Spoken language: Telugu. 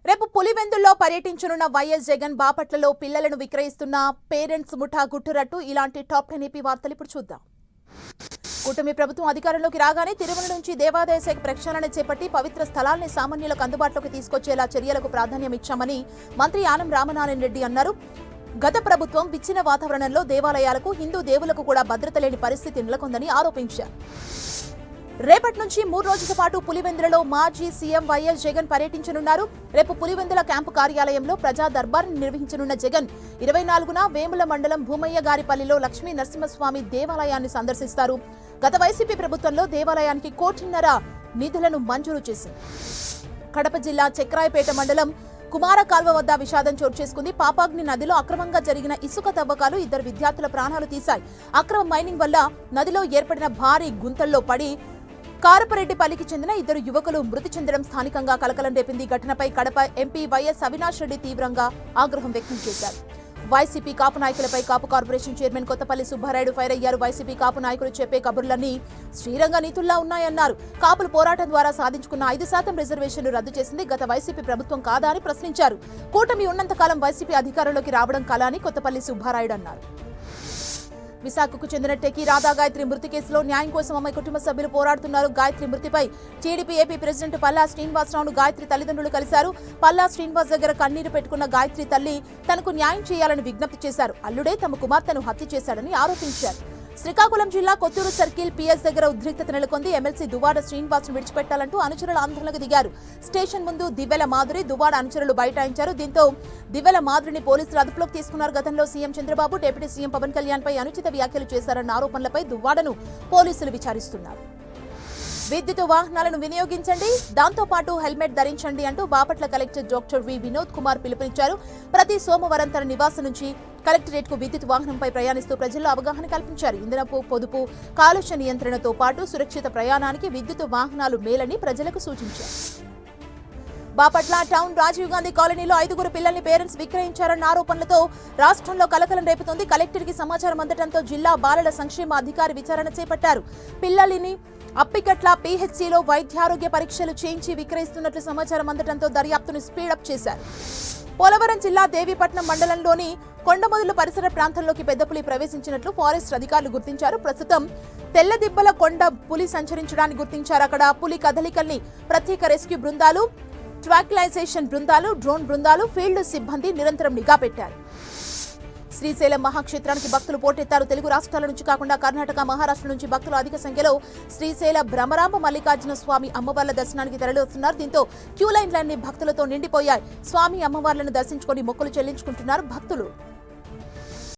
రేపు పులివెందుల్లో పర్యటించనున్న వైఎస్ జగన్ బాపట్లలో పిల్లలను విక్రయిస్తున్న పేరెంట్స్ ముఠా గుట్టురట్టు ఇలాంటి టాప్ 10 ఏపీ వార్తలు ఇప్పుడు చూద్దాం. కూటమి ప్రభుత్వం అధికారంలోకి రాగానే తిరుమల నుంచి దేవాదాయ శాఖ ప్రక్షాళన చేపట్టి పవిత్ర స్థలాల్ని సామాన్యులకు అందుబాటులోకి తీసుకొచ్చేలా చర్యలకు ప్రాధాన్యం ఇచ్చామని మంత్రి ఆనం రామనారాయణ రెడ్డి అన్నారు. గత ప్రభుత్వం విచ్చిన వాతావరణంలో దేవాలయాలకు హిందూ దేవులకు కూడా భద్రత లేని పరిస్థితి నెలకొందని ఆరోపించారు. రేపటి నుంచి 3 రోజుల పాటు పులివెందులలో మాజీ సీఎం వైఎస్ జగన్ పర్యటించనున్నారు. రేపు పులివెందుల క్యాంపు కార్యాలయంలో ప్రజా దర్బార్ని నిర్వహించనున్న జగన్ 24న వేముల మండలం భూమయ్య గారిపల్లిలో లక్ష్మీ నరసింహస్వామి దేవాలయాన్ని సందర్శిస్తారు. గత వైసీపీ ప్రభుత్వంలో దేవాలయానికి 1.5 కోట్ల నిధులను మంజూరు చేసింది. కడప జిల్లా చక్రాయపేట మండలం కుమార కాల్వ వద్ద విషాదం చోటు చేసుకుంది. పాపాగ్ని నదిలో అక్రమంగా జరిగిన ఇసుక తవ్వకాలు 2 విద్యార్థుల ప్రాణాలు తీశాయి. అక్రమ మైనింగ్ వల్ల నదిలో ఏర్పడిన భారీ గుంతల్లో పడి కారపరెడ్డిపల్లికి చెందిన 2 యువకులు మృతి చెందడం స్థానికంగా కలకలం రేపింది. ఘటనపై కడప ఎంపీ వైఎస్ అవినాష్ రెడ్డి తీవ్రంగా ఆగ్రహం వ్యక్తం చేశారు. వైసీపీ కాపు నాయకులపై కాపు corporation chairman Kothapalli Subbarayudu fire అయ్యారు. వైసీపీ కాపు నాయకులు చెప్పే కబుర్లన్నీ శ్రీరంగ నీతుల్లా ఉన్నాయన్నారు. కాపుల పోరాటం ద్వారా సాధించుకున్న 5% రిజర్వేషన్లు రద్దు చేసింది గత వైసీపీ ప్రభుత్వం కాదా అని ప్రశ్నించారు. కూటమి ఉన్నంతకాలం వైసీపీ అధికారంలోకి రావడం కల అని కొత్తపల్లి సుబ్బారాయుడు అన్నారు. విశాఖకు చెందిన టెకి రాధా గాయత్రి మృతి కేసులో న్యాయం కోసం ఆమె కుటుంబ సభ్యులు పోరాడుతున్నారు. గాయత్రి మృతిపై టీడీపీ ఏపీ ప్రెసిడెంట్ పల్లా శ్రీనివాసరావును గాయత్రి తల్లిదండ్రులు కలిశారు. పల్లా శ్రీనివాస్ దగ్గర కన్నీరు పెట్టుకున్న గాయత్రి తల్లి తనకు న్యాయం చేయాలని విజ్ఞప్తి చేశారు. అల్లుడే తమ కుమార్తెను హత్య చేశాడని ఆరోపించారు. శ్రీకాకుళం జిల్లా కొత్తూరు సర్కిల్ పిఎస్ దగ్గర ఉద్రిక్తత నెలకొంది. ఎమ్మెల్సీ దువ్వాడ శ్రీనివాస్ను విడిచిపెట్టాలంటూ అనుచరులు ఆందోళనకు దిగారు. స్టేషన్ ముందు దివ్వెల మాధురి దువ్వాడ అనుచరులు బైఠాయించారు. దీంతో దివ్వెల మాధురిని పోలీసులు అదుపులోకి తీసుకున్నారు. గతంలో CM Chandrababu deputy CM Pawan Kalyan పై అనుచిత వ్యాఖ్యలు చేశారన్న ఆరోపణలపై దువ్వాడను పోలీసులు విచారిస్తున్నారు. విద్యుత్ వాహనాలను వినియోగించండి, దాంతో పాటు హెల్మెట్ ధరించండి అంటూ Bapatla collector doctor V Vinod Kumar పిలుపునిచ్చారు. ప్రతి సోమవారం తన నివాసం నుంచి కలెక్టరేట్ కు విద్యుత్ వాహనంపై ప్రయాణిస్తూ ప్రజల్లో అవగాహన కల్పించారు. ఇంధనపు పొదుపు, కాలుష్య నియంత్రణతో పాటు సురక్షిత ప్రయాణానికి విద్యుత్ వాహనాలు మేలని ప్రజలకు సూచించారు. బాపట్ల టౌన్ రాజీవ్ గాంధీ కాలనీలో 5 పిల్లల్ని పేరెంట్స్ విక్రయించారన్న ఆరోపణలతో రాష్ట్రంలో కలకలం రేపుతోంది. కలెక్టర్కి సమాచారం అందడంతో జిల్లా బాలల సంక్షేమ అధికారి విచారణ చేపట్టారు. పిల్లల్ని అప్పికట్ల పీహెచ్సీలో వైద్యారోగ్య పరీక్షలు చేయించి విక్రయిస్తున్నట్లు సమాచారం అందడంతో దర్యాప్తును స్పీడప్ చేశారు. పోలవరం జిల్లా దేవీపట్నం మండలంలోని కొండమొదలు పరిసర ప్రాంతంలోకి పెద్ద పులి ప్రవేశించినట్లు ఫారెస్ట్ అధికారులు గుర్తించారు. ప్రస్తుతం తెల్లదిబ్బల కొండ పులి సంచరించడానికి గుర్తించారు. అక్కడ పులి కదలికల్ని ప్రత్యేక రెస్క్యూ బృందాలు, ట్రాక్లైజేషన్ బృందాలు, డ్రోన్ బృందాలు, ఫీల్డ్ సిబ్బంది నిరంతరం నిఘా పెట్టారు. శ్రీశైలం మహాక్షేత్రానికి భక్తులు పోటెత్తారు. తెలుగు రాష్ట్రాల నుంచి కాకుండా కర్ణాటక, మహారాష్ట్ర నుంచి భక్తులు అధిక సంఖ్యలో శ్రీశైల భ్రమరాంబ మల్లికార్జున స్వామి అమ్మవార్ల దర్శనానికి తరలివస్తున్నారు. దీంతో క్యూ లైన్లన్నీ భక్తులతో నిండిపోయాయి. స్వామి అమ్మవార్లను దర్శించుకొని మొక్కులు చెల్లించుకుంటున్నారు భక్తులు.